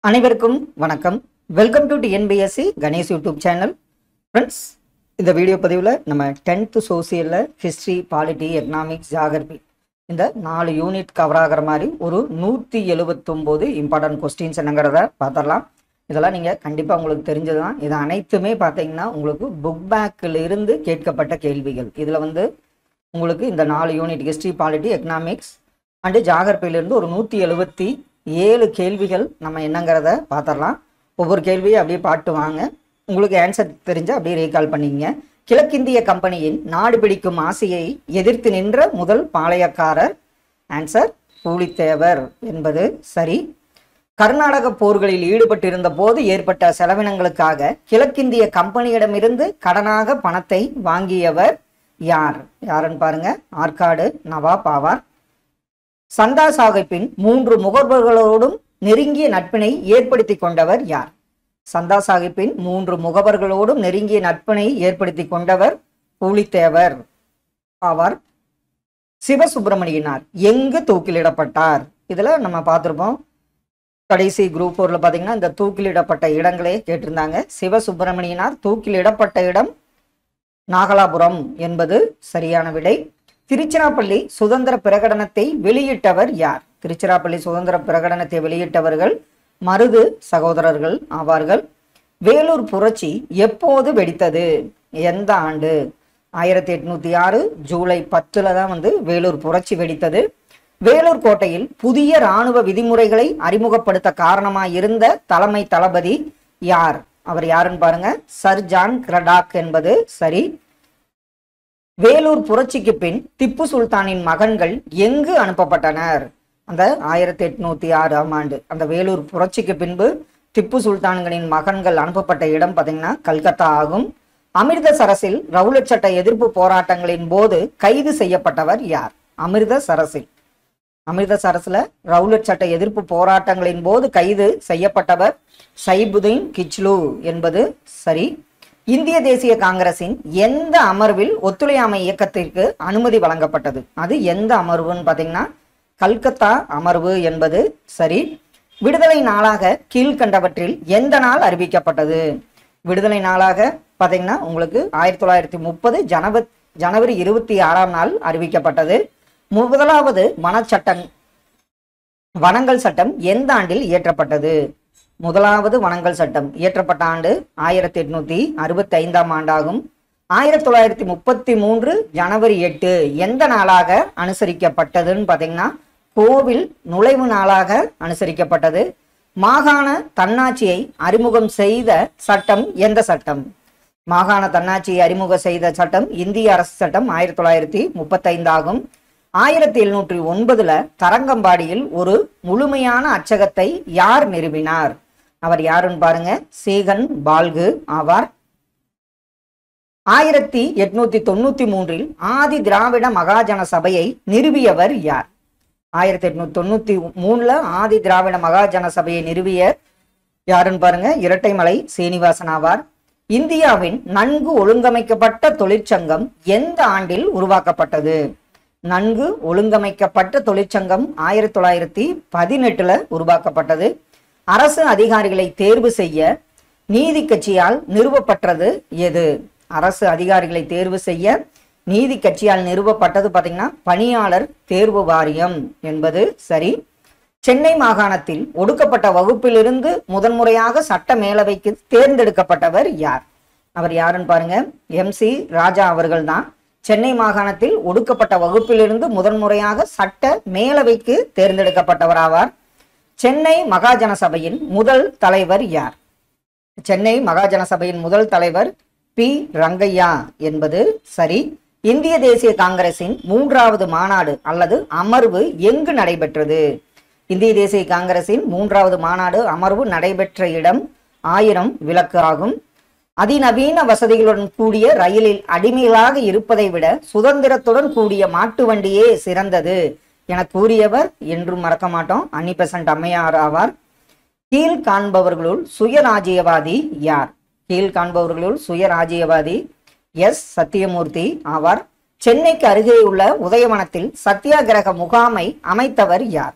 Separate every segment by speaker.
Speaker 1: அனைவருக்கும் வணக்கம். Welcome to TNPSC Ganesh YouTube channel. Friends, இந்த வீடியோ பதிவில் நம்ம 10th சோசியலில் ஹிஸ்ட்ரி, பாலிட்டி, எக்கனாமிக்ஸ், ஜியாகிரபி இந்த 4 யூனிட் கவர் ஆகிற மாதிரி ஒரு 179 இம்பார்ட்டன்ட் கொஸ்டின்ஸ் என்னங்கிறத பார்த்துடலாம். இதெல்லாம் நீங்கள் கண்டிப்பாக உங்களுக்கு தெரிஞ்சது தான். இது அனைத்துமே பார்த்தீங்கன்னா உங்களுக்கு புக் பேக்கில் இருந்து கேட்கப்பட்ட கேள்விகள். இதில் உங்களுக்கு இந்த 4 unit history, polity, economics and ஜியாகிரபியிலிருந்து ஒரு 177 கேள்விகள் நம்ம என்னங்கிறத பார்த்துடலாம். ஒவ்வொரு கேள்வியும் அப்படியே பாட்டு வாங்க. உங்களுக்கு ஆன்சர் தெரிஞ்சால் அப்படியே ரீகால் பண்ணிங்க. கிழக்கிந்திய கம்பெனியின் நாடு பிடிக்கும் ஆசையை எதிர்த்து நின்ற முதல் பாளையக்காரர். ஆன்சர் பூலித்தேவர் என்பது சரி. கர்நாடக போர்களில் ஈடுபட்டிருந்த போது ஏற்பட்ட செலவினங்களுக்காக கிழக்கிந்திய கம்பெனியிடமிருந்து கடனாக பணத்தை வாங்கியவர் யார்? யாருன்னு பாருங்க. ஆற்காடு நவாப் ஆவார். சந்தா சாஹிப்பின் 3 முகவர்களோடும் நெருங்கிய நட்பினை ஏற்படுத்தி கொண்டவர் யார்? சந்தா சாஹிப்பின் 3 முகவர்களோடும் நெருங்கிய நட்பினை ஏற்படுத்தி கொண்டவர் பூலித்தேவர் ஆவார். சிவசுப்பிரமணியனார் எங்கு தூக்கிலிடப்பட்டார்? இதுல நம்ம பார்த்திருப்போம். கடைசி குரூப் 4ல பாத்தீங்கன்னா இந்த தூக்கிலிடப்பட்ட இடங்களே கேட்டிருந்தாங்க. சிவசுப்பிரமணியனார் தூக்கிலிடப்பட்ட இடம் நாகலாபுரம் என்பது சரியான விடை. திருச்சிராப்பள்ளி சுதந்திர பிரகடனத்தை வெளியிட்டவர் யார்? திருச்சிராப்பள்ளி சுதந்திர பிரகடனத்தை வெளியிட்டவர்கள் மருது சகோதரர்கள் ஆவார்கள். வேலூர் புரட்சி எப்போது வெடித்தது? எந்த ஆண்டு? 1806 ஜூலை 10ல் தான் வேலூர் புரட்சி வெடித்தது. வேலூர் கோட்டையில் புதிய இராணுவ விதிமுறைகளை அறிமுகப்படுத்த காரணமாய் இருந்த தலைமை தளபதி யார்? அவர் யாருன்னு பாருங்க. சர் ஜான் கிரடாக் என்பது சரி. வேலூர் புரட்சிக்கு பின் திப்பு சுல்தானின் மகன்கள் எங்கு அனுப்பப்பட்டனர்? அந்த 1806ஆம் ஆண்டு அந்த வேலூர் புரட்சிக்கு பின்பு திப்பு சுல்தான்களின் மகன்கள் அனுப்பப்பட்ட இடம் பார்த்தீங்கன்னா கல்கத்தா ஆகும். அமிர்தசரஸில் ரவுலட் சட்ட எதிர்ப்பு போராட்டங்களின் போது கைது செய்யப்பட்டவர் யார்? அமிர்தசரஸ்ல ரவுலட் சட்ட எதிர்ப்பு போராட்டங்களின் போது கைது செய்யப்பட்டவர் சைபுதீன் கிச்லு என்பது சரி. இந்திய தேசிய காங்கிரசின் எந்த அமர்வில் ஒத்துழையாமை இயக்கத்திற்கு அனுமதி வழங்கப்பட்டது? அது எந்த அமர்வுன்னு பார்த்தீங்கன்னா கல்கத்தா அமர்வு என்பது சரி. விடுதலை நாளாக கீழ்கண்டவற்றில் எந்த நாள் அறிவிக்கப்பட்டது? விடுதலை நாளாக பார்த்தீங்கன்னா உங்களுக்கு 1930 ஜனவரி 26ஆம் நாள் அறிவிக்கப்பட்டது. முதலாவது வனங்கள் சட்டம் எந்த ஆண்டில் இயற்றப்பட்டது? முதலாவது வனங்கள் சட்டம் இயற்றப்பட்ட ஆண்டு 1865ஆம் ஆண்டாகும். 1933 ஜனவரி 8 எந்த நாளாக அனுசரிக்கப்பட்டதுன்னு பார்த்தீங்கன்னா கோவில் நுழைவு நாளாக அனுசரிக்கப்பட்டது. மாகாண தன்னாட்சியை அறிமுகம் செய்த சட்டம் எந்த சட்டம்? மாகாண தன்னாட்சியை அறிமுகம் செய்த சட்டம் இந்திய அரசு சட்டம் 1935 ஆகும். 1709 தரங்கம்பாடியில் ஒரு முழுமையான அச்சகத்தை யார் நிறுவினார்? அவர் யாருன்னு பாருங்க. சேகன் பால்கு ஆவார். 1893 ஆதி திராவிட மகாஜன சபையை நிறுவியவர் யார்? 1893 ஆதி திராவிட மகாஜன சபையை நிறுவிய யாருன்னு பாருங்க. இரட்டைமலை சீனிவாசன் ஆவார். இந்தியாவின் நன்கு ஒழுங்கமைக்கப்பட்ட தொழிற்சங்கம் எந்த ஆண்டில் உருவாக்கப்பட்டது? நன்கு ஒழுங்கமைக்கப்பட்ட தொழிற்சங்கம் 1918 உருவாக்கப்பட்டது. அரசு அதிகாரிகளை தேர்வு செய்ய நீதி கட்சியால் நிறுவப்பட்டது எது? அரசு அதிகாரிகளை தேர்வு செய்ய நீதி கட்சியால் நிறுவப்பட்டது பார்த்தீங்கன்னா பணியாளர் தேர்வு வாரியம் என்பது சரி. சென்னை மாகாணத்தில் ஒடுக்கப்பட்ட வகுப்பிலிருந்து முதன்முறையாக சட்ட மேலவைக்கு தேர்ந்தெடுக்கப்பட்டவர் யார்? அவர் யாருன்னு பாருங்க. MC ராஜா அவர்கள் தான். சென்னை மாகாணத்தில் ஒடுக்கப்பட்ட வகுப்பிலிருந்து முதன்முறையாக சட்ட மேலவைக்கு தேர்ந்தெடுக்கப்பட்டவர் ஆவார். சென்னை மகாஜன சபையின் முதல் தலைவர் யார்? சென்னை மகாஜன சபையின் முதல் தலைவர் P. ரங்கையா என்பது சரி. இந்திய தேசிய காங்கிரசின் 3வது மாநாடு அல்லது அமர்வு எங்கு நடைபெற்றது? இந்திய தேசிய காங்கிரசின் 3வது மாநாடு அமர்வு நடைபெற்ற இடம் 1000 விளக்கு ஆகும். அதிநவீன வசதிகளுடன் கூடிய ரயிலில் அடிமைகளாக இருப்பதை விட சுதந்திரத்துடன் கூடிய மாட்டு வண்டியே சிறந்தது என கூறியவர் என்றும் மறக்க மாட்டோம் அன்னிபெசன்ட் அம்மையார் ஆவார். கீழ்காண்பவர்களுள் சுயராஜ்யவாதி யார்? கீழ்காண்பவர்களுள் சுயராஜ்யவாதி S. சத்தியமூர்த்தி ஆவார். சென்னைக்கு அருகே உள்ள உதயவனத்தில் சத்தியாகிரக முகாமை அமைத்தவர் யார்?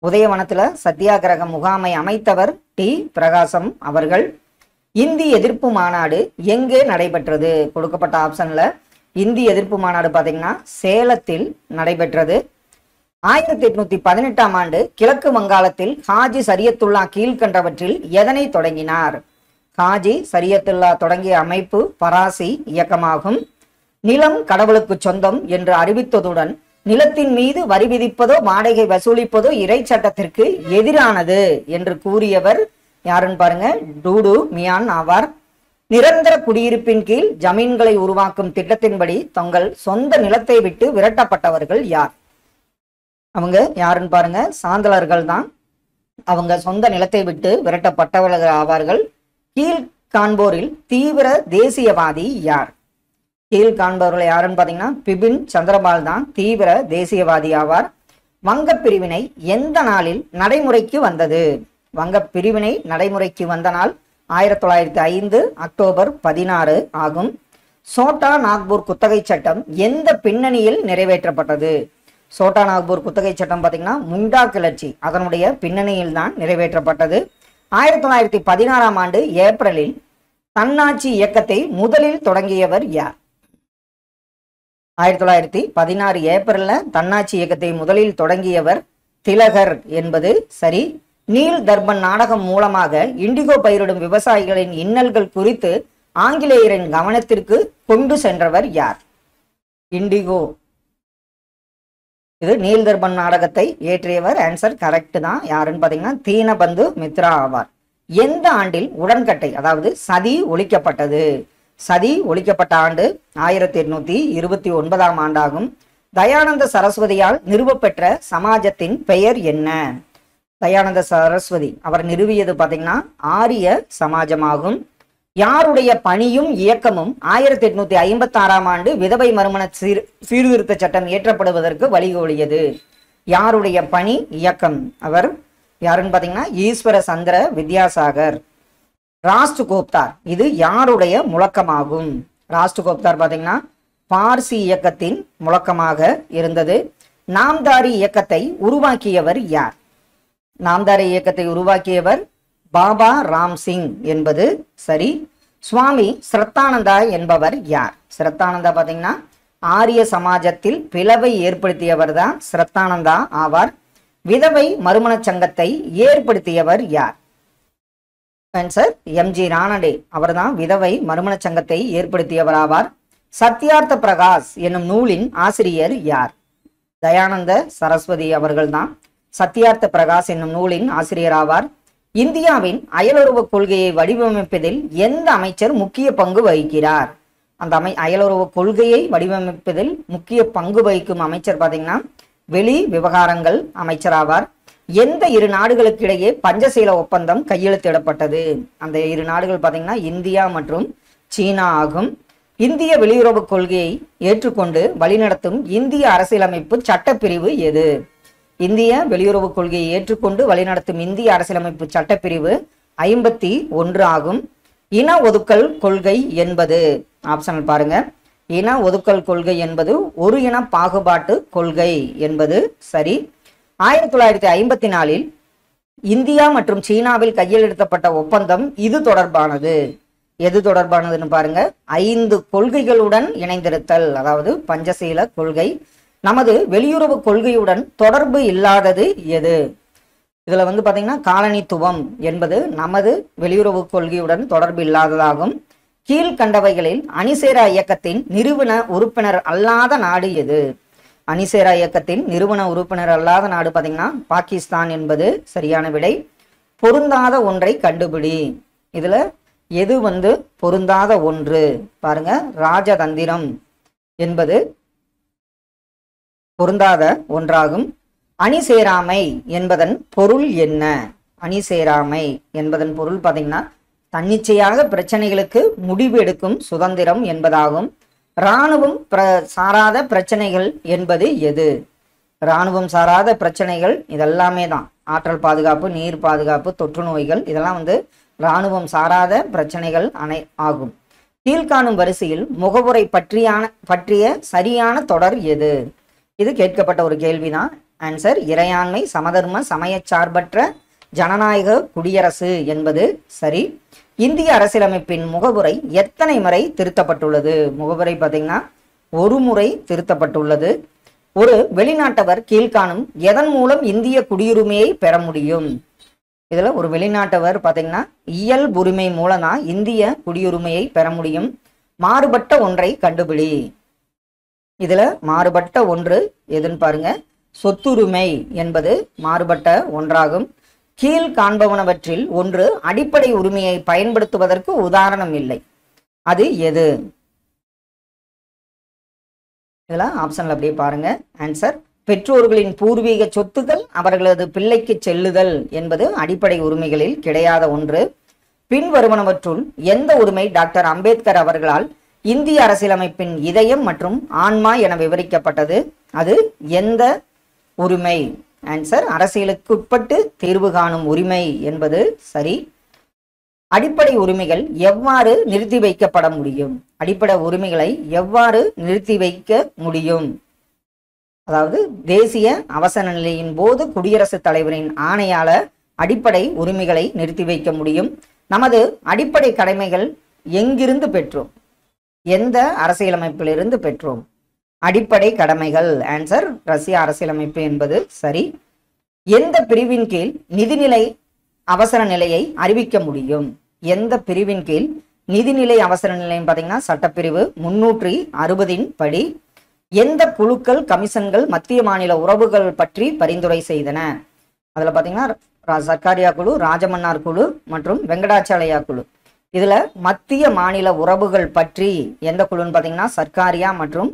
Speaker 1: உதயவனத்துல சத்தியாகிரக முகாமை அமைத்தவர் டி பிரகாசம் அவர்கள். இந்தி எதிர்ப்பு மாநாடு எங்கே நடைபெற்றது? கொடுக்கப்பட்ட ஆப்ஷன்ல இந்தி எதிர்ப்பு மாநாடு பார்த்தீங்கன்னா சேலத்தில் நடைபெற்றது. 1818ஆம் ஆண்டு கிழக்கு வங்காளத்தில் ஹாஜி சரியத்துல்லா கீழ்கண்டவற்றில் எதனை தொடங்கினார்? ஹாஜி சரியத்துல்லா தொடங்கிய அமைப்பு பராசி இயக்கமாகும். நிலம் கடவுளுக்கு சொந்தம் என்று அறிவித்ததுடன் நிலத்தின் மீது வரி விதிப்பதோ வாடகை வசூலிப்பதோ இறை சட்டத்திற்கு எதிரானது என்று கூறியவர் யாருன்னு பாருங்க, டூடு மியான் ஆவார். நிரந்தர குடியிருப்பின் கீழ் ஜமீன்களை உருவாக்கும் திட்டத்தின்படி தங்கள் சொந்த நிலத்தை விட்டு விரட்டப்பட்டவர்கள் யார்? அவங்க யாருன்னு பாருங்க, சாந்தலர்கள் தான். அவங்க சொந்த நிலத்தை விட்டு விரட்டப்பட்டவர்கள் ஆவார்கள். கீழ் காண்போரில் தீவிர தேசியவாதி யார்? கீழ் காண்பவர்கள் யாருன்னு பாத்தீங்கன்னா பிபின் சந்திரபால் தான் தீவிர தேசியவாதி ஆவார். வங்க பிரிவினை எந்த நாளில் நடைமுறைக்கு வந்தது? வங்க பிரிவினை நடைமுறைக்கு வந்த நாள் 1905 அக்டோபர் 16 ஆகும். சோட்டா நாக்பூர் குத்தகை சட்டம் எந்த பின்னணியில் நிறைவேற்றப்பட்டது? சோட்டா நாக்பூர் குத்தகை சட்டம் பார்த்தீங்கன்னா முண்டா கிளர்ச்சி அதனுடைய பின்னணியில் தான் நிறைவேற்றப்பட்டது. 1916ஆம் ஆண்டு ஏப்ரலில் தன்னாட்சி இயக்கத்தை முதலில் தொடங்கியவர் யார்? 1916 ஏப்ரலில் தன்னாட்சி இயக்கத்தை முதலில் தொடங்கியவர் திலகர் என்பது சரி. நீல் தர்பன் நாடகம் மூலமாக இண்டிகோ பயிரிடும் விவசாயிகளின் இன்னல்கள் குறித்து ஆங்கிலேயரின் கவனத்திற்கு கொண்டு சென்றவர் யார்? இண்டிகோ இது நீல் தர்பன் நாடகத்தை இயற்றியவர். ஆன்சர் கரெக்ட் தான். யாருன்னு பாத்தீங்கன்னா தீனபந்து மித்ரா ஆவார். எந்த ஆண்டில் உடன்கட்டை அதாவது சதி ஒழிக்கப்பட்டது? சதி ஒழிக்கப்பட்ட ஆண்டு 1829ஆம் ஆண்டாகும். தயானந்த சரஸ்வதியால் நிறுவப்பெற்ற சமாஜத்தின் பெயர் என்ன? தயானந்த சரஸ்வதி அவர் நிறுவியது பார்த்தீங்கன்னா ஆரிய சமாஜமாகும். யாருடைய பணியும் இயக்கமும் 1856ஆம் ஆண்டு விதவை மறுமண சீர்திருத்த சட்டம் இயற்றப்படுவதற்கு வழிகோலியது? யாருடைய பணி இயக்கம்? அவர் யாருன்னு பார்த்தீங்கன்னா ஈஸ்வர சந்திர வித்யாசாகர். ராஷ்ட் கோப்தார் இது யாருடைய முழக்கமாகும்? ராஷ்ட் கோப்தார் பார்த்தீங்கன்னா பார்சி இயக்கத்தின் முழக்கமாக இருந்தது. நாம்தாரி இயக்கத்தை உருவாக்கியவர் யார்? நாம்தாரி இயக்கத்தை உருவாக்கியவர் பாபா ராம் சிங் என்பது சரி. சுவாமி ஸ்ரத்தானந்தா என்பவர் யார்? ஸ்ரத்தானந்தா பார்த்தீங்கன்னா ஆரிய சமாஜத்தில் பிளவை ஏற்படுத்தியவர் தான் ஸ்ரத்தானந்தா ஆவார். விதவை மறுமண சங்கத்தை ஏற்படுத்தியவர் யார்? ஆன்சர் எம்ஜி ராணடே அவர்தான் விதவை மறுமண சங்கத்தை ஏற்படுத்தியவர் ஆவார். சத்யார்த்த பிரகாஷ் என்னும் நூலின் ஆசிரியர் யார்? தயானந்த சரஸ்வதி அவர்கள்தான் சத்யார்த்த பிரகாஷ் என்னும் நூலின் ஆசிரியர் ஆவார். இந்தியாவின் அயலுறவு கொள்கையை வடிவமைப்பதில் எந்த அமைச்சர் முக்கிய பங்கு வகிக்கிறார்? அந்த அயலுறவு கொள்கையை வடிவமைப்பதில் முக்கிய பங்கு வகிக்கும் அமைச்சர் பார்த்தீங்கன்னா வெளி விவகாரங்கள் அமைச்சர் ஆவார். எந்த இரு நாடுகளுக்கு இடையே பஞ்சசீல ஒப்பந்தம் கையெழுத்திடப்பட்டது? அந்த இரு நாடுகள் பார்த்தீங்கன்னா இந்தியா மற்றும் சீனா ஆகும். இந்திய வெளியுறவு கொள்கையை ஏற்றுக்கொண்டு வழிநடத்தும் இந்திய அரசியலமைப்பு சட்டப்பிரிவு எது? இந்திய வெளியுறவு கொள்கையை ஏற்றுக்கொண்டு வழிநடத்தும் இந்திய அரசியலமைப்பு சட்டப்பிரிவு 51 ஆகும். இன ஒதுக்கல் கொள்கை என்பது ஆப்ஷனல் பாருங்க. இன ஒதுக்கல் கொள்கை என்பது ஒரு இன பாகுபாட்டு கொள்கை என்பது சரி. 1954இல் இந்தியா மற்றும் சீனாவில் கையெழுத்தப்பட்ட ஒப்பந்தம் இது தொடர்பானது. எது தொடர்பானதுன்னு பாருங்க. 5 கொள்கைகளுடன் இணைந்திருத்தல் அதாவது பஞ்சசீல கொள்கை. நமது வெளியுறவு கொள்கையுடன் தொடர்பு இல்லாதது எது? இதுல பாத்தீங்கன்னா காலனித்துவம் என்பது நமது வெளியுறவு கொள்கையுடன் தொடர்பு இல்லாததாகும். கீழ்கண்டவைகளில் அணிசேரா இயக்கத்தின் நிறுவன உறுப்பினர் அல்லாத நாடு எது? அணிசேரா இயக்கத்தின் நிறுவன உறுப்பினர் அல்லாத நாடு பாத்தீங்கன்னா பாகிஸ்தான் என்பது சரியான விடை. பொருந்தாத ஒன்றை கண்டுபிடி. இதுல எது பொருந்தாத ஒன்று பாருங்க. ராஜதந்திரம் என்பது பொருந்தாத ஒன்றாகும். அணிசேராமை என்பதன் பொருள் என்ன? அணிசேராமை என்பதன் பொருள் பார்த்தீங்கன்னா தன்னிச்சையாக பிரச்சனைகளுக்கு முடிவு எடுக்கும் சுதந்திரம் என்பதாகும். இராணுவம் சாராத பிரச்சனைகள் என்பது எது? இராணுவம் சாராத பிரச்சனைகள் இதெல்லாமே தான். ஆற்றல் பாதுகாப்பு, நீர் பாதுகாப்பு, தொற்று நோய்கள் இதெல்லாம் இராணுவம் சாராத பிரச்சனைகள் ஆகும். கீழ்காணும் வரிசையில் முகவுரை பற்றிய சரியான தொடர் எது? இது கேட்கப்பட்ட ஒரு கேள்விதான். ஆன்சர் இறையாண்மை சமதர்ம சமயச்சார்பற்ற ஜனநாயக குடியரசு என்பது சரி. இந்திய அரசியலமைப்பின் முகவுரை எத்தனை முறை திருத்தப்பட்டுள்ளது? முகவுரை பார்த்தீங்கன்னா ஒரு முறை திருத்தப்பட்டுள்ளது. ஒரு வெளிநாட்டவர் கீழ்காணும் எதன் மூலம் இந்திய குடியுரிமையை பெற முடியும்? இதுல ஒரு வெளிநாட்டவர் பார்த்தீங்கன்னா இயல்புரிமை மூலம் தான் இந்திய குடியுரிமையை பெற முடியும். மாறுபட்ட ஒன்றை கண்டுபிடி. இதுல மாறுபட்ட ஒன்று எதுன்னு பாருங்க. சொத்துரிமை என்பது மாறுபட்ட ஒன்றாகும். கீழ் காண்பவனவற்றில் ஒன்று அடிப்படை உரிமையை பயன்படுத்துவதற்கு உதாரணம் இல்லை. அது எது? இதுல ஆப்ஷன்ல அப்படியே பாருங்க. ஆன்சர் பெற்றோர்களின் பூர்வீக சொத்துக்கள் அவர்களது பிள்ளைக்கு செல்லுதல் என்பது அடிப்படை உரிமைகளில் கிடையாத ஒன்று. பின்வருவனவற்றுள் எந்த உரிமை டாக்டர் அம்பேத்கர் அவர்களால் இந்திய அரசியலமைப்பின் இதயம் மற்றும் ஆன்மா என விவரிக்கப்பட்டது? அது எந்த உரிமை? ஆன்சர் அரசியலுக்கு உட்பட்டு தீர்வு காணும் உரிமை என்பது சரி. அடிப்படை உரிமைகள் எவ்வாறு நிறுத்தி வைக்கப்பட முடியும்? அடிப்படை உரிமைகளை எவ்வாறு நிறுத்தி வைக்க முடியும்? அதாவது தேசிய அவசர நிலையின் போது குடியரசுத் தலைவரின் ஆணையால அடிப்படை உரிமைகளை நிறுத்தி வைக்க முடியும். நமது அடிப்படை கடமைகள் எங்கிருந்து பெற்றோம்? எந்த அரசியலமைப்பிலிருந்து பெற்றோம்? அடிப்படை கடமைகள். ஆன்சர் ரஷ்ய அரசியலமைப்பு என்பது சரி. எந்த பிரிவின் கீழ் நிதிநிலை அவசர நிலையை அறிவிக்க முடியும்? எந்த பிரிவின் கீழ் நிதிநிலை அவசர நிலையம் பார்த்தீங்கன்னா சட்டப்பிரிவு 360 படி. எந்த குழுக்கள் கமிஷன்கள் மத்திய மாநில உறவுகள் பற்றி பரிந்துரை செய்தன? அதுல பாத்தீங்கன்னா சர்க்காரியா குழு, ராஜமன்னார் குழு மற்றும் வெங்கடாச்சலையா குழு. இதுல மத்திய மாநில உறவுகள் பற்றி எந்த குழுன்னு பாத்தீங்கன்னா சர்க்காரியா மற்றும்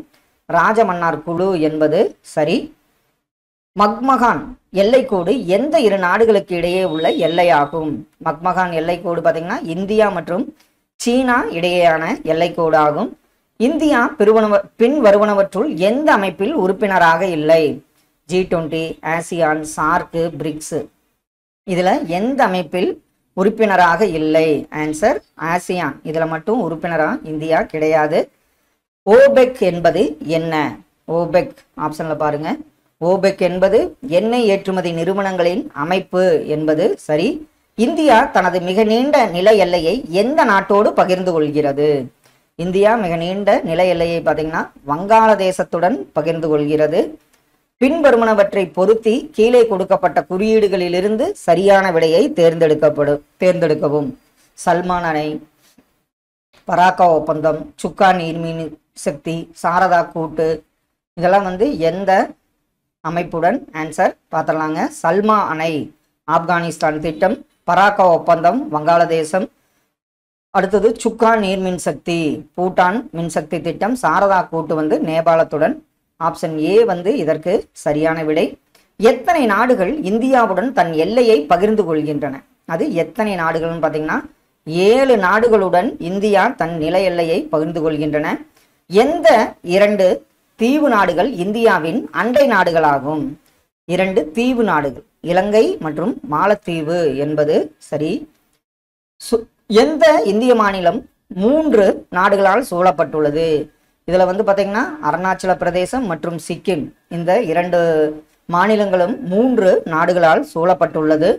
Speaker 1: ராஜமன்னார் குழு என்பது சரி. மக்மகான் எல்லைக்கோடு எந்த இரு நாடுகளுக்கு இடையே உள்ள எல்லையாகும்? மக்மகான் எல்லைக்கோடு பாத்தீங்கன்னா இந்தியா மற்றும் சீனா இடையேயான எல்லைக்கோடு ஆகும். இந்தியா பின் வருவனவற்றுள் எந்த அமைப்பில் உறுப்பினராக இல்லை? G20, ASEAN, SAARC, BRICS. இதுல எந்த அமைப்பில் உறுப்பினராக இல்லை? Answer ASEAN. இதுல மட்டும் உறுப்பினரா இந்தியா கிடையாது. ஓபெக் என்பது என்ன? ஓபெக் ஆப்ஷன்ல பாருங்க. ஓபெக் என்பது எண்ணெய் ஏற்றுமதி நிறுவனங்களின் அமைப்பு என்பது சரி. இந்தியா தனது மிக நீண்ட நில எல்லையை எந்த நாட்டோடு பகிர்ந்து கொள்கிறது? இந்தியா மிக நீண்ட நில எல்லையை பார்த்தீங்கன்னா வங்காளதேசத்துடன் பகிர்ந்து கொள்கிறது. பின்வருவனவற்றை பொருத்தி கீழே கொடுக்கப்பட்ட குறியீடுகளிலிருந்து சரியான விடையை தேர்ந்தெடுக்கவும். சல்மான் அணை, பராக்கா ஒப்பந்தம், சுக்கா நீர்மின் சக்தி, சாரதா கூட்டு, இதெல்லாம் எந்த அமைப்புடன்? ஆன்சர் பார்த்துடலாங்க. சல்மா அணை ஆப்கானிஸ்தான் திட்டம், பராக்கா ஒப்பந்தம் வங்காளதேசம், அடுத்தது சுக்கா நீர் மின்சக்தி பூட்டான் மின்சக்தி திட்டம், சாரதா கூட்டு நேபாளத்துடன். ஆப்ஷன் ஏ இதற்கு சரியான விடை. எத்தனை நாடுகள் இந்தியாவுடன் தன் எல்லையை பகிர்ந்து கொள்கின்றன? அது எத்தனை நாடுகள்னு பார்த்தீங்கன்னா 7 நாடுகளுடன் இந்தியா தன் நில எல்லையை பகிர்ந்து கொள்கின்றன. எந்த 2 தீவு நாடுகள் இந்தியாவின் அண்டை நாடுகளாகும்? 2 தீவு நாடுகள் இலங்கை மற்றும் மாலத்தீவு என்பது சரி. எந்த இந்திய மாநிலம் 3 நாடுகளால் சூழப்பட்டுள்ளது? இதுல பார்த்தீங்கன்னா அருணாச்சல பிரதேசம் மற்றும் சிக்கிம், இந்த 2 மாநிலங்களும் 3 நாடுகளால் சூழப்பட்டுள்ளது.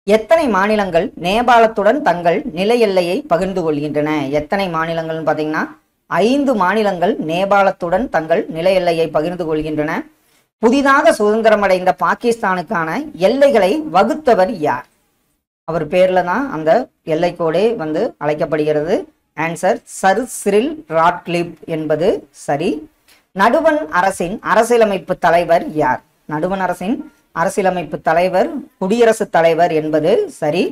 Speaker 1: எத்தனை மாநிலங்கள் நேபாளத்துடன் தங்கள் நில எல்லையை பகிர்ந்து கொள்கின்றன? எத்தனை மாநிலங்கள்னு பார்த்தீங்கன்னா 5 மாநிலங்கள் நேபாளத்துடன் தங்கள் நில எல்லையை பகிர்ந்து கொள்கின்றன. புதிதாக சுதந்திரமடைந்த பாகிஸ்தானுக்கான எல்லைகளை வகுத்தவர் யார்? அவர் பேர்ல தான் அந்த எல்லைக்கோடே அழைக்கப்படுகிறது. ஆன்சர் சர் சிரில் ராட்க்ளிஃப் என்பது சரி. நடுவண் அரசின் அரசியலமைப்பு தலைவர் யார்? நடுவண் அரசின் அரசியலமைப்பு தலைவர் குடியரசுத் தலைவர் என்பது சரி.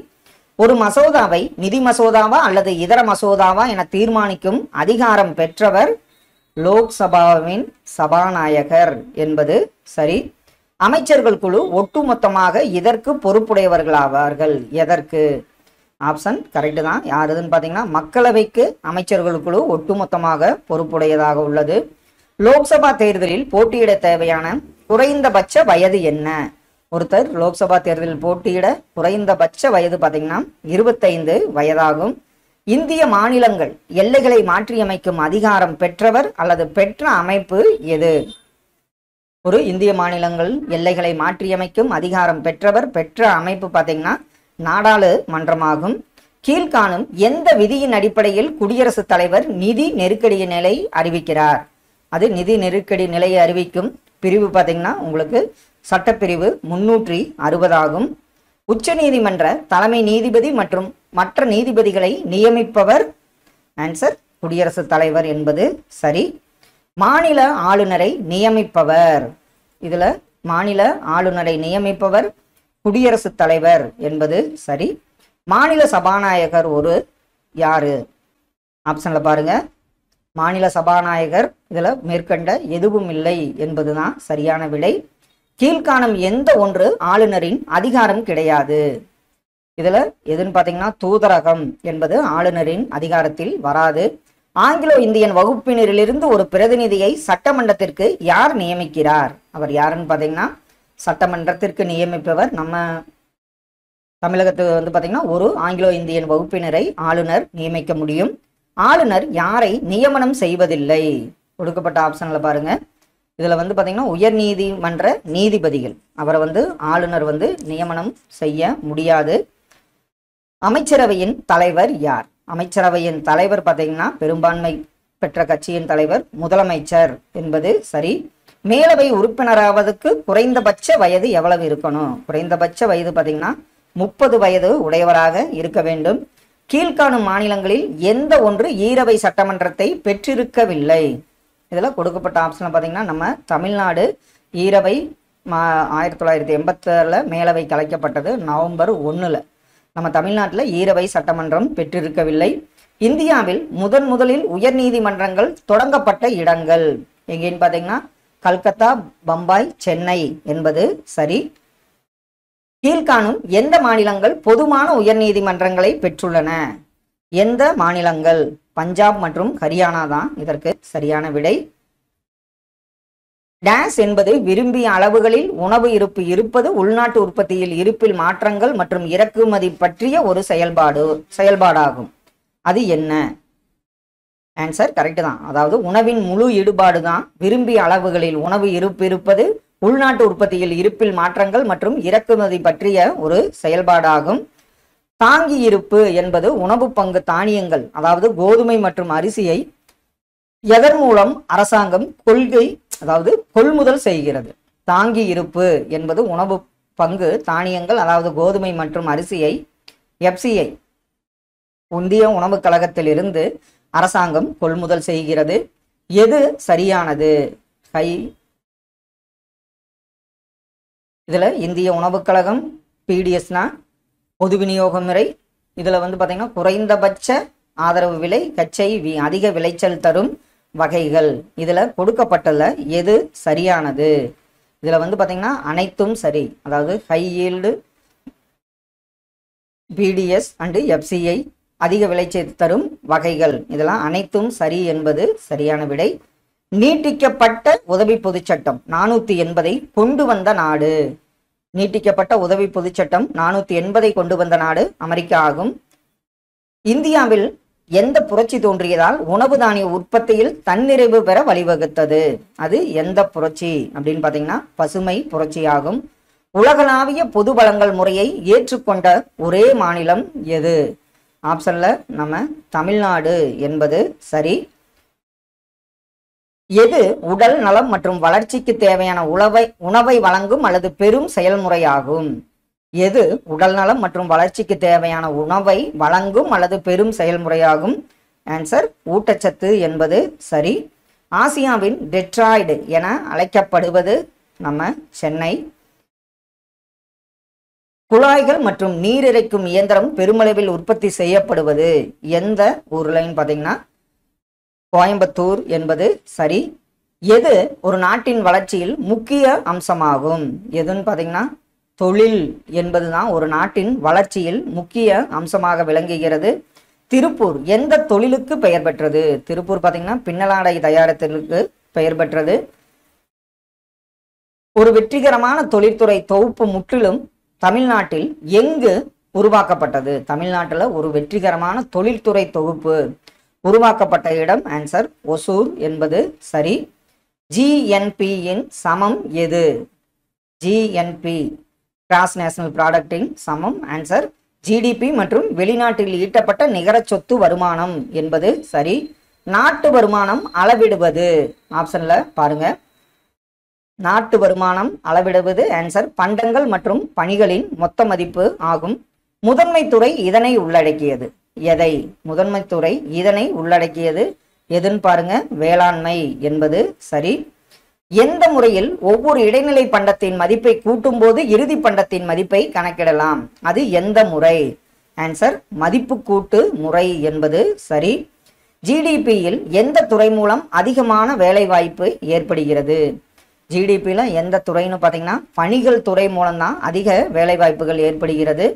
Speaker 1: ஒரு மசோதாவை நிதி மசோதாவா அல்லது இதர மசோதாவா என தீர்மானிக்கும் அதிகாரம் பெற்றவர் லோக்சபாவின் சபாநாயகர் என்பது சரி. அமைச்சர்கள் குழு ஒட்டுமொத்தமாக இதற்கு பொறுப்புடையவர்களாவார்கள். எதற்கு? ஆப்ஷன் கரெக்டு தான். யாருதுன்னு பார்த்தீங்கன்னா மக்களவைக்கு அமைச்சர்கள் குழு ஒட்டுமொத்தமாக பொறுப்புடையதாக உள்ளது. லோக்சபா தேர்தலில் போட்டியிட தேவையான குறைந்தபட்ச வயது என்ன? ஒருத்தர் லோக்சபா தேர்தலில் போட்டியிட குறைந்தபட்ச வயது பார்த்தீங்கன்னா 25 வயதாகும். இந்திய மாநிலங்கள் எல்லைகளை மாற்றியமைக்கும் அதிகாரம் பெற்றவர் அல்லது பெற்ற அமைப்பு எது? ஒரு இந்திய மாநிலங்கள் எல்லைகளை மாற்றியமைக்கும் அதிகாரம் பெற்றவர். பெற்ற அமைப்பு பார்த்தீங்கன்னா நாடாளுமன்றமாகும். கீழ்காணும் எந்த விதியின் அடிப்படையில் குடியரசுத் தலைவர் நிதி நெருக்கடி நிலை அறிவிக்கிறார்? அது நிதி நெருக்கடி நிலையை அறிவிக்கும் பிரிவு பார்த்தீங்கன்னா உங்களுக்கு சட்டப்பிரிவு 360 ஆகும். உச்ச நீதிமன்ற தலைமை நீதிபதி மற்றும் மற்ற நீதிபதிகளை நியமிப்பவர். ஆன்சர் குடியரசுத் தலைவர் என்பது சரி. மாநில ஆளுநரை நியமிப்பவர். இதுல மாநில ஆளுநரை நியமிப்பவர் குடியரசுத் தலைவர் என்பது சரி. மாநில சபாநாயகர் ஒரு யாரு? ஆப்ஷன்ல பாருங்க, மாநில சபாநாயகர். இதுல மேற்கண்ட எதுவும் இல்லை என்பதுதான் சரியான விடை. கீழ்காணும் எந்த ஒன்று ஆளுநரின் அதிகாரம் கிடையாது? இதுல எதுன்னு பாத்தீங்கன்னா தூதரகம் என்பது ஆளுநரின் அதிகாரத்தில் வராது. ஆங்கிலோ இந்தியன் வகுப்பினரிலிருந்து ஒரு பிரதிநிதியை சட்டமன்றத்திற்கு யார் நியமிக்கிறார்? அவர் யாருன்னு பாத்தீங்கன்னா சட்டமன்றத்திற்கு நியமிப்பவர். நம்ம தமிழகத்துக்கு வந்து பாத்தீங்கன்னா ஒரு ஆங்கிலோ இந்தியன் வகுப்பினரை ஆளுநர் நியமிக்க முடியும். ஆளுநர் யாரை நியமனம் செய்வதில்லை? கொடுக்கப்பட்ட ஆப்ஷன்ல பாருங்க, இதுல வந்து பாத்தீங்கன்னா உயர் நீதிமன்ற நீதிபதிகள். அவரை வந்து ஆளுநர் வந்து நியமனம் செய்ய முடியாது. அமைச்சரவையின் தலைவர் யார்? அமைச்சரவையின் தலைவர் பார்த்தீங்கன்னா பெரும்பான்மை பெற்ற கட்சியின் தலைவர் முதலமைச்சர் என்பது சரி. மேலவை உறுப்பினராவதற்கு குறைந்தபட்ச வயது எவ்வளவு இருக்கணும்? குறைந்தபட்ச வயது பார்த்தீங்கன்னா 30 வயது உடையவராக இருக்க வேண்டும். கீழ்காணும் மாநிலங்களில் எந்த ஒன்று ஈரவை சட்டமன்றத்தை பெற்றிருக்கவில்லை? இதில் கொடுக்கப்பட்ட ஆப்ஷனில் பார்த்தீங்கன்னா நம்ம தமிழ்நாடு ஈரவை 1986 மேலவை கலைக்கப்பட்டது நவம்பர் 1. நம்ம தமிழ்நாட்டில் ஈரவை சட்டமன்றம் பெற்றிருக்கவில்லை. இந்தியாவில் முதலில் உயர் நீதிமன்றங்கள் தொடங்கப்பட்ட இடங்கள் எங்கேன்னு பார்த்தீங்கன்னா கல்கத்தா, பம்பாய், சென்னை என்பது சரி. கீழ்காணும் எந்த மாநிலங்கள் பொதுவான உயர் நீதிமன்றங்களை பெற்றுள்ளன? எந்த மாநிலங்கள்? பஞ்சாப் மற்றும் ஹரியானா தான் இதற்கு சரியான விடை. டேஸ் என்பது விரும்பிய அளவுகளில் உணவு இருப்பு இருப்பது உள்நாட்டு உற்பத்தியில் இருப்பில் மாற்றங்கள் மற்றும் இறக்குமதி பற்றிய ஒரு செயல்பாடாகும். அது என்ன? ஆன்சர் கரெக்ட் தான். அதாவது உணவின் முழு ஈடுபாடு தான் விரும்பிய அளவுகளில் உணவு இருப்பு இருப்பது உள்நாட்டு உற்பத்தியில் இருப்பில் மாற்றங்கள் மற்றும் இறக்குமதி பற்றிய ஒரு செயல்பாடாகும். தாங்கி இருப்பு என்பது உணவு பங்கு தானியங்கள், அதாவது கோதுமை மற்றும் அரிசியை எதன் மூலம் அரசாங்கம் கொள்முதல் செய்கிறது? தாங்கி இருப்பு என்பது உணவு பங்கு தானியங்கள், அதாவது கோதுமை மற்றும் அரிசியை FCI இந்திய உணவுக் கழகத்திலிருந்து அரசாங்கம் கொள்முதல் செய்கிறது. எது சரியானது? இதுல இந்திய உணவுக் கழகம் PDSனா பொது விநியோக முறை. இதுல வந்து பாத்தீங்கன்னா குறைந்தபட்ச ஆதரவு விலை, கச்சை அதிக விளைச்சல் தரும் வகைகள். இதுல கொடுக்கப்பட்டுள்ள எது சரியானது? இதுல வந்து பாத்தீங்கன்னா அனைத்தும் சரி. அதாவது high yield, PDS and FCI அதிக விளைச்சல் தரும் வகைகள், இதெல்லாம் அனைத்தும் சரி என்பது சரியான விடை. நீட்டிக்கப்பட்ட உதவி பொதுச்சட்டம் 480 கொண்டு வந்த நாடு. நீட்டிக்கப்பட்ட உதவி பொதுச்சட்டம் 480 கொண்டு வந்த நாடு அமெரிக்கா ஆகும். இந்தியாவில் எந்த புரட்சி தோன்றியதால் உணவு தானிய உற்பத்தியில் தன்னிறைவு பெற வழிவகுத்தது? அது எந்த புரட்சி அப்படின்னு பார்த்தீங்கன்னா பசுமை புரட்சி ஆகும். உலகளாவிய பொது வழங்கல் முறையை ஏற்றுக்கொண்ட ஒரே மாநிலம் எது? ஆப்ஷன்ல நம்ம தமிழ்நாடு என்பது சரி. எது உடல் நலம் மற்றும் வளர்ச்சிக்கு தேவையான உணவை வழங்கும் அல்லது பெரும் செயல்முறையாகும்? எது உடல் நலம் மற்றும் வளர்ச்சிக்கு தேவையான உணவை வழங்கும் அல்லது பெரும் செயல்முறையாகும்? ஆன்சர் ஊட்டச்சத்து என்பது சரி. ஆசியாவின் டெட்ராய்டு என அழைக்கப்படுவது நம்ம சென்னை. குழாய்கள் மற்றும் நீர் இறைக்கும் இயந்திரம் பெருமளவில் உற்பத்தி செய்யப்படுவது எந்த ஊர்லன்னு பார்த்தீங்கன்னா கோயம்புத்தூர் என்பது சரி. எது ஒரு நாட்டின் வளர்ச்சியில் முக்கிய அம்சமாகும்? எதுன்னு பார்த்தீங்கன்னா தொழில் என்பதுதான் ஒரு நாட்டின் வளர்ச்சியில் முக்கிய அம்சமாக விளங்குகிறது. திருப்பூர் எந்த தொழிலுக்கு பெயர் பெற்றது? திருப்பூர் பார்த்தீங்கன்னா பின்னலாடை தயாரித்தலுக்கு பெயர் பெற்றது. ஒரு வெற்றிகரமான தொழில்துறை தொகுப்பு முற்றிலும் தமிழ்நாட்டில் எங்கு உருவாக்கப்பட்டது? தமிழ்நாட்டில் ஒரு வெற்றிகரமான தொழில்துறை தொகுப்பு உருவாக்கப்பட்ட இடம் ஆன்சர் ஒசூர் என்பது சரி. ஜிஎன்பியின் சமம் எது? ஜிஎன்பி கிராஸ் நேஷனல் ப்ராடக்டின் சமம். ஆன்சர் ஜிடிபி மற்றும் வெளிநாட்டில் ஈட்டப்பட்ட நிகர சொத்து வருமானம் என்பது சரி. நாட்டு வருமானம் அளவிடுவது ஆப்ஷன்ல பாருங்க. நாட்டு வருமானம் அளவிடுவது ஆன்சர் பண்டங்கள் மற்றும் பணிகளின் மொத்த மதிப்பு ஆகும். முதன்மை துறை இதனை உள்ளடக்கியது. எதை? முதன்மை துறை இதனை உள்ளடக்கியது எதுன்னு பாருங்க. வேளாண்மை என்பது சரி. எந்த முறையில் ஒவ்வொரு இடைநிலை பண்டத்தின் மதிப்பை கூட்டும் போது இறுதி பண்டத்தின் மதிப்பை கணக்கிடலாம்? அது எந்த முறை? ஆன்சர் மதிப்பு கூட்டு முறை என்பது சரி. ஜிடிபியில் எந்த துறை மூலம் அதிகமான வேலை வாய்ப்பு ஏற்படுகிறது? ஜிடிபியில் எந்த துறைன்னு பார்த்தீங்கன்னா பணிகள் துறை மூலம்தான் அதிக வேலை வாய்ப்புகள் ஏற்படுகிறது.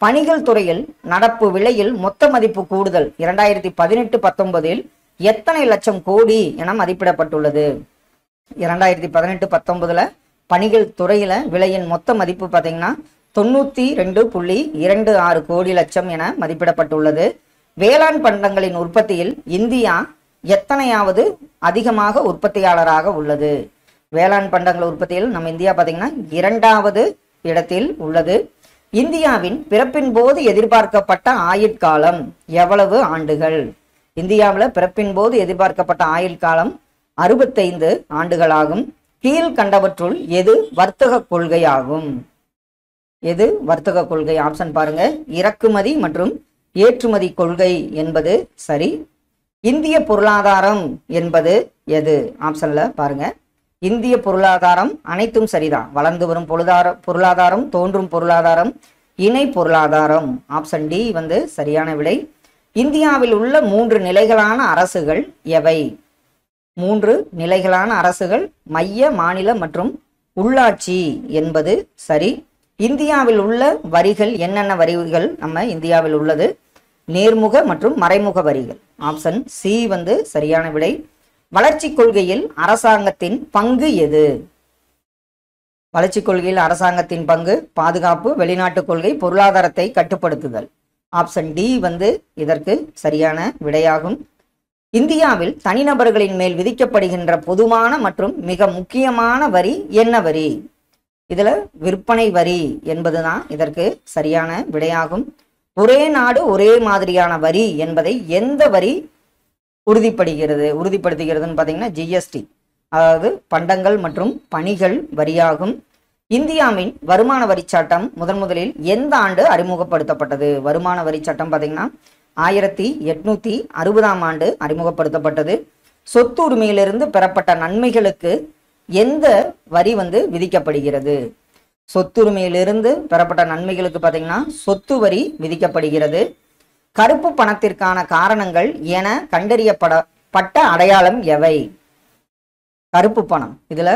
Speaker 1: பணிகள் துறையில் நடப்பு விலையில் மொத்த மதிப்பு கூடுதல் 2018-19 எத்தனை லட்சம் கோடி என மதிப்பிடப்பட்டுள்ளது? 2018-19 பணிகள் துறையில விலையின் மொத்த மதிப்பு பார்த்தீங்கன்னா 92.26 கோடி லட்சம் என மதிப்பிடப்பட்டுள்ளது. வேளாண் பண்டங்களின் உற்பத்தியில் இந்தியா எத்தனையாவது அதிகமாக உற்பத்தியாளராக உள்ளது? வேளாண் பண்டங்கள் உற்பத்தியில் நம்ம இந்தியா பார்த்தீங்கன்னா 2வது இடத்தில் உள்ளது. இந்தியாவின் பிறப்பின் போது எதிர்பார்க்கப்பட்ட ஆயுட்காலம் எவ்வளவு ஆண்டுகள்? இந்தியாவில் பிறப்பின் போது எதிர்பார்க்கப்பட்ட ஆயுட்காலம் 65 ஆண்டுகளாகும். கீழ்கண்டவற்றுள் எது வர்த்தக கொள்கையாகும்? எது வர்த்தக கொள்கை? ஆப்ஷன் பாருங்க. இறக்குமதி மற்றும் ஏற்றுமதி கொள்கை என்பது சரி. இந்திய பொருளாதாரம் என்பது எது? ஆப்ஷன்ல பாருங்க. இந்திய பொருளாதாரம் அனைத்தும் சரிதான். வளர்ந்து வரும் பொருளாதாரம், தோன்றும் பொருளாதாரம், இணை பொருளாதாரம். ஆப்ஷன் டி வந்து சரியான விடை. இந்தியாவில் உள்ள 3 நிலைகளான அரசுகள் எவை? 3 நிலைகளான அரசுகள் மைய, மாநில மற்றும் உள்ளாட்சி என்பது சரி. இந்தியாவில் உள்ள வரிகள் என்னென்ன வரிகள் நம்ம இந்தியாவில் உள்ளது? நேர்முக மற்றும் மறைமுக வரிகள். ஆப்ஷன் சி வந்து சரியான விடை. வளர்ச்சி கொள்கையில் அரசாங்கத்தின் பங்கு எது? வளர்ச்சி கொள்கையில் அரசாங்கத்தின் பங்கு பாதுகாப்பு, வெளிநாட்டு கொள்கை, பொருளாதாரத்தை கட்டுப்படுத்துதல். ஆப்ஷன் டி வந்து இதற்கு சரியான விடையாகும். இந்தியாவில் தனிநபர்களின் மேல் விதிக்கப்படுகின்ற பொதுவான மற்றும் மிக முக்கியமான வரி என்ன வரி? இதுல விற்பனை வரி என்பதுதான் இதற்கு சரியான விடையாகும். ஒரே நாடு ஒரே மாதிரியான வரி என்பதை எந்த வரி உறுதிப்படுத்துகிறதுன்னு பார்த்தீங்கன்னா ஜிஎஸ்டி, அதாவது பண்டங்கள் மற்றும் பணிகள் வரியாகும். இந்தியாவின் வருமான வரி சட்டம் முதலில் எந்த ஆண்டு அறிமுகப்படுத்தப்பட்டது? வருமான வரி சட்டம் பார்த்தீங்கன்னா 1860ஆம் ஆண்டு அறிமுகப்படுத்தப்பட்டது. சொத்து உரிமையிலிருந்து பெறப்பட்ட நன்மைகளுக்கு எந்த வரி வந்து விதிக்கப்படுகிறது? சொத்துரிமையிலிருந்து பெறப்பட்ட நன்மைகளுக்கு பார்த்தீங்கன்னா சொத்து வரி விதிக்கப்படுகிறது. கருப்பு பணத்திற்கான காரணங்கள் என கண்டறியப்பட்ட அடையாளம் எவை? கருப்பு பணம், இதுல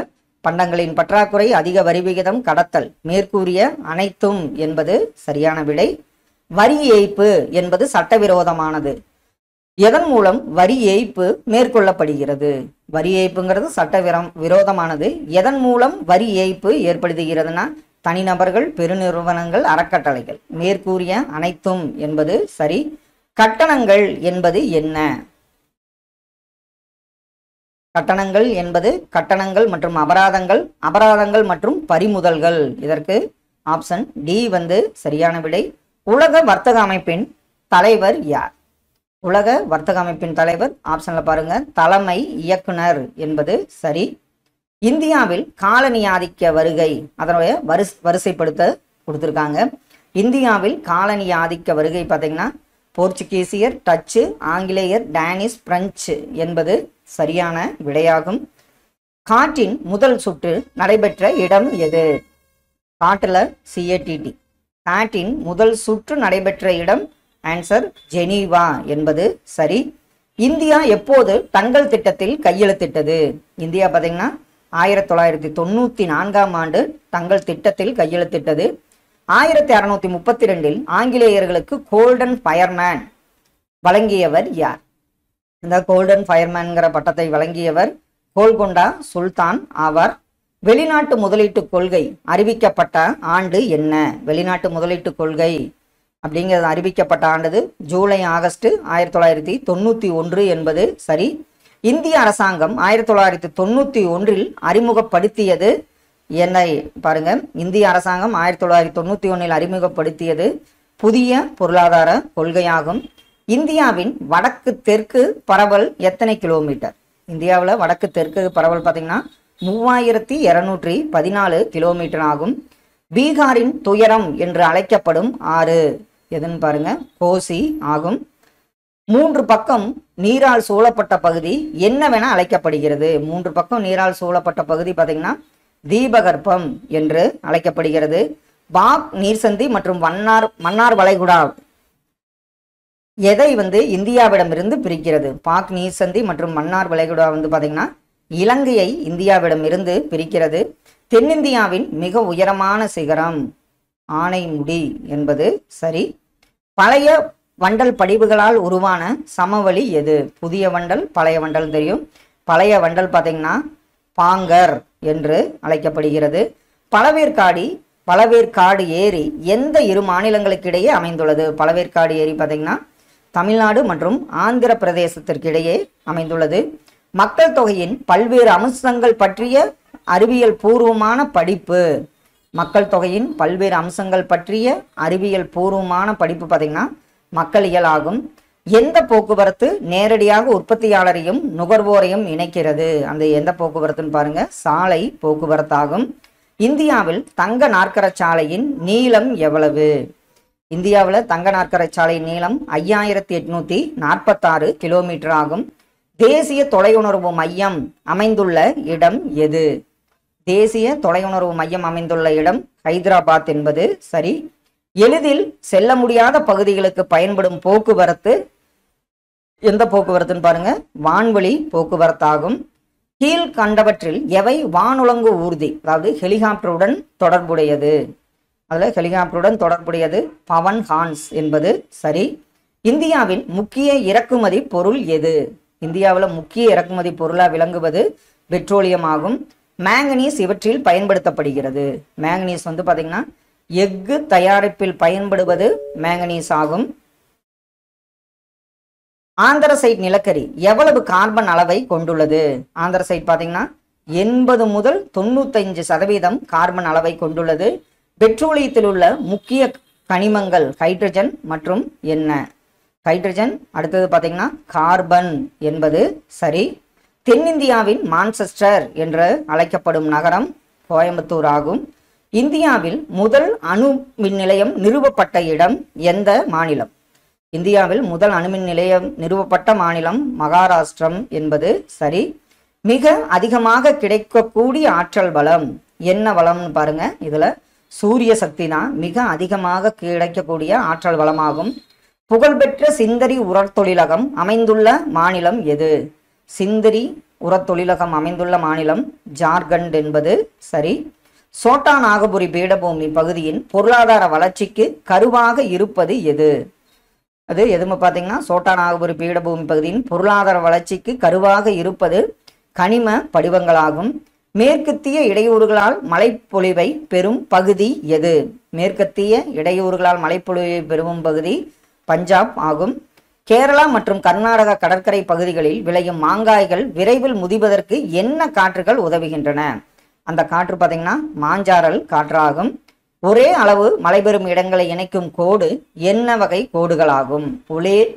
Speaker 1: பண்டங்களின் பற்றாக்குறை, அதிக வரி விகிதம், கடத்தல், மேற்கூறிய அனைத்தும் என்பது சரியான விடை. வரி ஏய்ப்பு என்பது சட்டவிரோதமானது. எதன் மூலம் வரி ஏய்ப்பு மேற்கொள்ளப்படுகிறது? வரி ஏய்ப்புங்கிறது சட்ட விரோதமானது. எதன் மூலம் வரி ஏய்ப்பு ஏற்படுத்துகிறதுனா தனிநபர்கள், பெருநிறுவனங்கள், அறக்கட்டளைகள். மேற்கூறிய அனைத்தும் என்பது சரி. கட்டணங்கள் என்பது என்ன? கட்டணங்கள் என்பது கட்டணங்கள் மற்றும் அபராதங்கள் மற்றும் பறிமுதல்கள். இதற்கு ஆப்ஷன் டி வந்து சரியான விடை. உலக வர்த்தக அமைப்பின் தலைவர் யார்? உலக வர்த்தக அமைப்பின் தலைவர் ஆப்ஷன்ல பாருங்க தலைமை இயக்குனர் என்பது சரி. இந்தியாவில் காலனி ஆதிக்க வருகை அதனுடைய வரிசைப்படுத்த கொடுத்துருக்காங்க. இந்தியாவில் காலனி ஆதிக்க வருகை பார்த்தீங்கன்னா போர்ச்சுகீசியர், டச்சு, ஆங்கிலேயர், டேனிஷ், பிரெஞ்சு என்பது சரியான விடையாகும். காற்றின் முதல் சுற்று நடைபெற்ற இடம் எது? காட்டுல CATT. காற்றின் முதல் சுற்று நடைபெற்ற இடம் ஆன்சர் ஜெனீவா என்பது சரி. இந்தியா எப்போது டங்கல் திட்டத்தில் கையெழுத்திட்டது? இந்தியா பார்த்தீங்கன்னா 1994ஆம் ஆண்டு டங்கல் திட்டத்தில் கையெழுத்திட்டது. 1632 ஆங்கிலேயர்களுக்கு கோல்டன் ஃபயர்மேன் வழங்கியவர் யார்? இந்த கோல்டன் ஃபயர்மேன்கிற பட்டத்தை வழங்கியவர் கோல்கொண்டா சுல்தான் ஆவார். வெளிநாட்டு முதலீட்டு கொள்கை அறிவிக்கப்பட்ட ஆண்டு என்ன? வெளிநாட்டு முதலீட்டு கொள்கை அப்படிங்கிறது அறிவிக்கப்பட்ட ஆண்டு ஜூலை ஆகஸ்ட் 1991 என்பது சரி. இந்திய அரசாங்கம் 1991 அறிமுகப்படுத்தியது என்ன? பாருங்க, இந்திய அரசாங்கம் 1991 அறிமுகப்படுத்தியது புதிய பொருளாதார கொள்கையாகும். இந்தியாவின் வடக்கு தெற்கு பரவல் எத்தனை கிலோமீட்டர்? இந்தியாவில் வடக்கு தெற்கு பரவல் பார்த்தீங்கன்னா 3214 கிலோமீட்டர் ஆகும். பீகாரின் துயரம் என்று அழைக்கப்படும் ஆறு எதுன்னு பாருங்க, கோசி ஆகும். 3 பக்கம் நீரால் சூழப்பட்ட பகுதி என்னவென அழைக்கப்படுகிறது? 3 பக்கம் நீரால் சூழப்பட்ட பகுதி பார்த்தீங்கன்னா தீபகற்பம் என்று அழைக்கப்படுகிறது. பாக் நீர்சந்தி மற்றும் மன்னார் வளைகுடா எதை இந்தியாவிடமிருந்து பிரிக்கிறது? பாக் நீர்சந்தி மற்றும் மன்னார் வளைகுடா பார்த்தீங்கன்னா இலங்கையை இந்தியாவிடமிருந்து பிரிக்கிறது. தென்னிந்தியாவின் மிக உயரமான சிகரம் ஆனைமுடி என்பது சரி. பழைய வண்டல் படிவுகளால் உருவான சமவெளி எது? புதிய வண்டல், பழைய வண்டல் தெரியும். பழைய வண்டல் பார்த்தீங்கன்னா பாங்கர் என்று அழைக்கப்படுகிறது. பழவேற்காடு ஏரி எந்த 2 மாநிலங்களுக்கிடையே அமைந்துள்ளது? பழவேற்காடு ஏரி பார்த்தீங்கன்னா தமிழ்நாடு மற்றும் ஆந்திர பிரதேசத்திற்கிடையே அமைந்துள்ளது. மக்கள் தொகையின் பல்வேறு அம்சங்கள் பற்றிய அறிவியல் பூர்வமான படிப்பு. மக்கள் தொகையின் பல்வேறு அம்சங்கள் பற்றிய அறிவியல் பூர்வமான படிப்பு பார்த்தீங்கன்னா மக்களியல் ஆகும். எந்த போக்குவரத்து நேரடியாக உற்பத்தியாளரையும் நுகர்வோரையும் இணைக்கிறது? அந்த எந்த போக்குவரத்துன்னு பாருங்க, சாலை போக்குவரத்தாகும். இந்தியாவில் தங்க நாற்கர சாலையின் நீளம் எவ்வளவு? இந்தியாவில் தங்க நாற்கர சாலையின் நீளம் 5846 கிலோமீட்டர் ஆகும். தேசிய தொலையுணர்வு மையம் அமைந்துள்ள இடம் எது? தேசிய தொலையுணர்வு மையம் அமைந்துள்ள இடம் ஹைதராபாத் என்பது சரி. எளிதில் செல்ல முடியாத பகுதிகளுக்கு பயன்படும் போக்குவரத்து எந்த போக்குவரத்துன்னு பாருங்க, வான்வழி போக்குவரத்தாகும். கீழ் கண்டவற்றில் எவை வானுலங்கு ஊர்தி, அதாவது ஹெலிகாப்டருடன் தொடர்புடையது? அதில் ஹெலிகாப்டருடன் தொடர்புடையது பவன் ஹான்ஸ் என்பது சரி. இந்தியாவின் முக்கிய இறக்குமதி பொருள் எது? இந்தியாவில் முக்கிய இறக்குமதி பொருளாக விளங்குவது பெட்ரோலியம் ஆகும். மேங்கனீஸ் இவற்றில் பயன்படுத்தப்படுகிறது. மேங்கனீஸ் பார்த்தீங்கன்னா எஃகு தயாரிப்பில் பயன்படுவது மேங்கனீஸ் ஆகும். ஆந்திரசைட் நிலக்கரி எவ்வளவு கார்பன் அளவை கொண்டுள்ளது? ஆந்திரசைட் பார்த்தீங்கன்னா 80 முதல் 95% கார்பன் அளவை கொண்டுள்ளது. பெட்ரோலியத்தில் உள்ள முக்கிய கனிமங்கள் ஹைட்ரஜன் மற்றும் என்ன? ஹைட்ரஜன், அடுத்தது பார்த்தீங்கன்னா கார்பன் என்பது சரி. தென்னிந்தியாவின் மான்செஸ்டர் என்று அழைக்கப்படும் நகரம் கோயம்புத்தூர் ஆகும். இந்தியாவில் முதல் அணு மின் நிலையம் நிறுவப்பட்ட இடம் எந்த மாநிலம்? இந்தியாவில் முதல் அணுமின் நிலையம் நிறுவப்பட்ட மாநிலம் மகாராஷ்டிரம் என்பது சரி. மிக அதிகமாக கிடைக்கக்கூடிய ஆற்றல் வளம் என்ன வளம்னு பாருங்க, இதுல சூரிய சக்தி தான் மிக அதிகமாக கிடைக்கக்கூடிய ஆற்றல் வளமாகும். புகழ்பெற்ற சிந்தரி உரத்தொழிலகம் அமைந்துள்ள மாநிலம் எது? சிந்தரி உரத்தொழிலகம் அமைந்துள்ள மாநிலம் ஜார்க்கண்ட் என்பது சரி. சோட்டா நாகபுரி பீடபூமி பகுதியின் பொருளாதார வளர்ச்சிக்கு கருவாக இருப்பது எது? அது எதுவுமே பார்த்தீங்கன்னா சோட்டா நாகபுரி பீடபூமி பகுதியின் பொருளாதார வளர்ச்சிக்கு கருவாக இருப்பது கனிம படிவங்களாகும். மேற்கத்திய இடையூறுகளால் மழைப்பொழிவை பெறும் பகுதி எது? மேற்கத்திய இடையூறுகளால் மழைப்பொழிவை பெறும் பகுதி பஞ்சாப் ஆகும். கேரளா மற்றும் கர்நாடக கடற்கரை பகுதிகளில் விளையும் மாங்காய்கள் விரைவில் முதிவதற்கு என்ன காற்றுகள் உதவுகின்றன? அந்த காற்று பார்த்தீங்கன்னா மாஞ்சாரல் காற்றாகும். ஒரே அளவு மழை பெறும் இடங்களை இணைக்கும் கோடு என்ன வகை கோடுகளாகும்?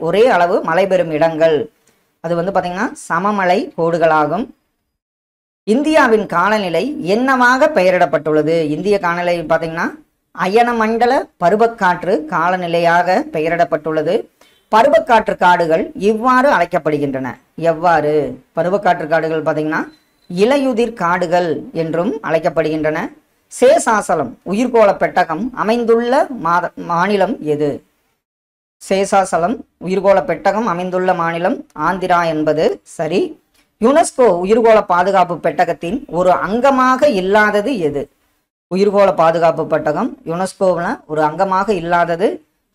Speaker 1: ஒரே அளவு மழை பெறும் இடங்கள் அது பார்த்தீங்கன்னா சமமழை கோடுகளாகும். இந்தியாவின் காலநிலை என்னவாக பெயரிடப்பட்டுள்ளது? இந்திய காலநிலை பார்த்தீங்கன்னா அயனமண்டல பருவக்காற்று காலநிலையாக பெயரிடப்பட்டுள்ளது. பருவக்காற்று காடுகள் இவ்வாறு அழைக்கப்படுகின்றன. எவ்வாறு? பருவக்காற்று காடுகள் பார்த்தீங்கன்னா இலையுதிர் காடுகள் என்றும் அழைக்கப்படுகின்றன. சேஷாசலம் உயிர்கோள பெட்டகம் அமைந்துள்ள மாநிலம் எது? சேஷாசலம் உயிர்கோள பெட்டகம் அமைந்துள்ள மாநிலம் ஆந்திரா என்பது சரி. யுனெஸ்கோ உயிர்கோள பாதுகாப்பு பெட்டகத்தின் ஒரு அங்கமாக இல்லாதது எது? உயிர்கோள பாதுகாப்பு பெட்டகம் யுனெஸ்கோவில் ஒரு அங்கமாக இல்லாதது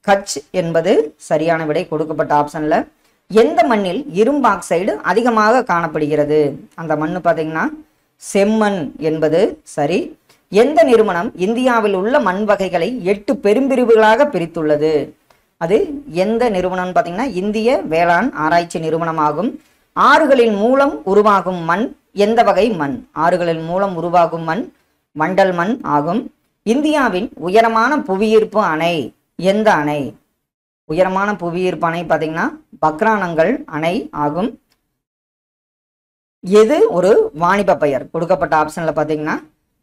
Speaker 1: கட்ச் என்பது சரியான விடை கொடுக்கப்பட்ட ஆப்ஷன்ல. எந்த மண்ணில் இரும்பு ஆக்சைடு அதிகமாக காணப்படுகிறது? அந்த மண்ணு பார்த்தீங்கன்னா செம்மண் என்பது சரி. எந்த நிறுவனம் இந்தியாவில் உள்ள மண் வகைகளை 8 பெரும்பிரிவுகளாக பிரித்துள்ளது? அது எந்த நிறுவனம் பார்த்தீங்கன்னா இந்திய வேளாண் ஆராய்ச்சி நிறுவனமாகும். ஆறுகளின் மூலம் உருவாகும் மண் எந்த வகை மண்? ஆறுகளின் மூலம் உருவாகும் மண் வண்டல் மண் ஆகும். இந்தியாவின் உயரமான புவியீர்ப்பு அணை எந்த அணை? உயரமான புவியீர்ப்பு அணை பார்த்தீங்கன்னா பக்ரானங்கள் அணை ஆகும். எது ஒரு வாணிப பெயர்? கொடுக்கப்பட்ட ஆப்ஷன்ல பார்த்தீங்கன்னா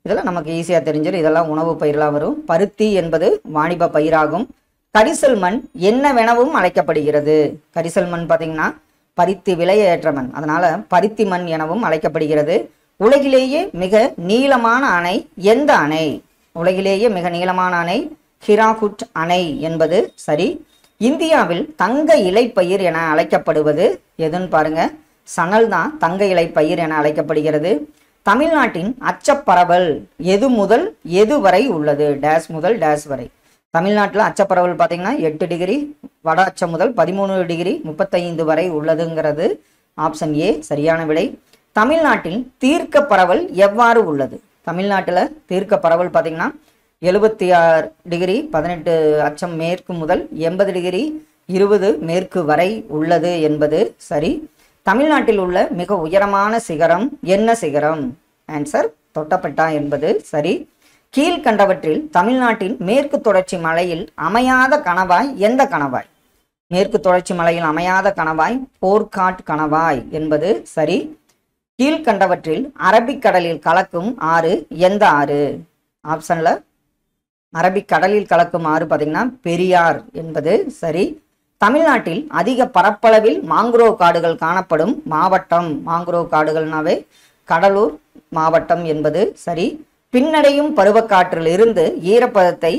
Speaker 1: இதெல்லாம் நமக்கு ஈஸியாக தெரிஞ்சிடும். இதெல்லாம் உணவு பயிரெலாம் வரும். பருத்தி என்பது வாணிப பயிராகும். கரிசல் மண் என்னவெனவும் அழைக்கப்படுகிறது? கரிசல் மண் பார்த்தீங்கன்னா பருத்தி விளையேற்ற மண், அதனால பருத்தி மண் எனவும் அழைக்கப்படுகிறது. உலகிலேயே மிக நீளமான அணை எந்த அணை? உலகிலேயே மிக நீளமான அணை ஹிராகுட் அணை என்பது சரி. இந்தியாவில் தங்க இலைப்பயிர் என அழைக்கப்படுவது எதுன்னு பாருங்க, சணல் தான் தங்க இலைப்பயிர் என அழைக்கப்படுகிறது. தமிழ்நாட்டின் அச்சப்பரவல் எது முதல் எது வரை உள்ளது? டேஸ் முதல் டேஸ் வரை. தமிழ்நாட்டில் அச்சப்பரவல் பார்த்தீங்கன்னா 8 டிகிரி, வட அச்சம் முதல் 13 டிகிரி 35 வரை உள்ளதுங்கிறது ஆப்ஷன் ஏ சரியான விடை. தமிழ்நாட்டில் தீர்க்க பரவல் எவ்வாறு உள்ளது? தமிழ்நாட்டில் தீர்க்க பரவல் பார்த்தீங்கன்னா 76 டிகிரி 18 அச்சம் மேற்கு முதல் 80 டிகிரி 20 மேற்கு வரை உள்ளது என்பது சரி. தமிழ்நாட்டில் உள்ள மிக உயரமான சிகரம் என்ன சிகரம்? ஆன்சர் தொட்டபெட்டா என்பது சரி. கீழ்கண்டவற்றில் தமிழ்நாட்டின் மேற்கு தொடர்ச்சி மலையில் அமையாத கணவாய் எந்த கணவாய்? மேற்கு தொடர்ச்சி மலையில் அமையாத கணவாய் போர்க்காட் கணவாய் என்பது சரி. கீழ்கண்டவற்றில் அரபிக்கடலில் கலக்கும் ஆறு எந்த ஆறு? ஆப்ஷன்ல அரபிக்கடலில் கலக்கும் ஆறு பார்த்தீங்கன்னா பெரியார் என்பது சரி. தமிழ்நாட்டில் அதிக பரப்பளவில் மாங்குரோவ் காடுகள் காணப்படும் மாவட்டம்? மாங்குரோவ் காடுகள்னாவே கடலூர் மாவட்டம் என்பது சரி. பின்னடையும் பருவக்காற்றில் இருந்து ஈரப்பதத்தை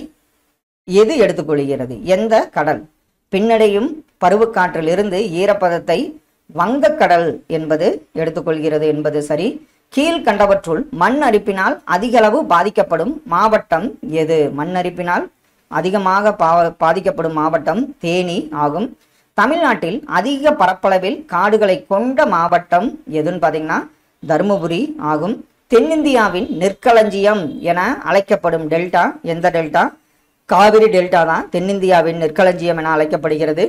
Speaker 1: எது எடுத்துக்கொள்கிறது? எந்த கடல்? பின்னடையும் பருவக்காற்றில் இருந்து ஈரப்பதத்தை வங்கக்கடல் என்பது எடுத்துக்கொள்கிறது என்பது சரி. கீழ்கண்டவற்றுள் மண் அரிப்பினால் அதிகளவு பாதிக்கப்படும் மாவட்டம் எது? மண் அரிப்பினால் அதிகமாக பாதிக்கப்படும் மாவட்டம் தேனி ஆகும். தமிழ்நாட்டில் அதிக பரப்பளவில் காடுகளை கொண்ட மாவட்டம் எதுன்னு பார்த்தீங்கன்னா தருமபுரி ஆகும். தென்னிந்தியாவின் நெற்களஞ்சியம் என அழைக்கப்படும் டெல்டா எந்த டெல்டா? காவிரி டெல்டா தான் தென்னிந்தியாவின் நெற்களஞ்சியம் என அழைக்கப்படுகிறது.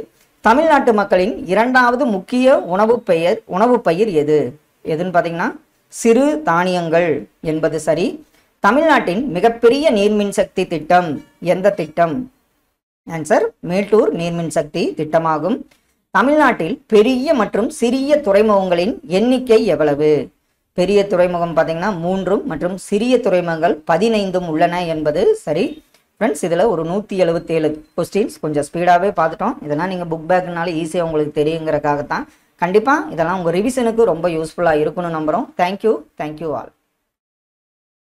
Speaker 1: தமிழ்நாட்டு மக்களின் இரண்டாவது முக்கிய உணவு பயிர் எது? எதுன்னு பார்த்தீங்கன்னா சிறு தானியங்கள் என்பது சரி. தமிழ்நாட்டின் மிகப்பெரிய நீர்மின் சக்தி திட்டம் எந்த திட்டம்? ஆன்சர் மேட்டூர் நீர்மின் சக்தி திட்டமாகும். தமிழ்நாட்டில் பெரிய மற்றும் சிறிய துறைமுகங்களின் எண்ணிக்கை எவ்வளவு? பெரிய துறைமுகம் பார்த்தீங்கன்னா 3 மற்றும் சிறிய துறைமுகங்கள் 15 உள்ளன என்பது சரி. ஃப்ரெண்ட்ஸ், இதில் ஒரு 177 கொஸ்டின்ஸ் கொஞ்சம் ஸ்பீடாகவே பார்த்துட்டோம். இதெல்லாம் நீங்கள் புக் பேக்குனால ஈஸியாக உங்களுக்கு தெரியுங்கிறக்காகத்தான். கண்டிப்பாக இதெல்லாம் உங்கள் ரிவிஷனுக்கு ரொம்ப யூஸ்ஃபுல்லாக இருக்குன்னு நம்புகிறோம். Thank you all.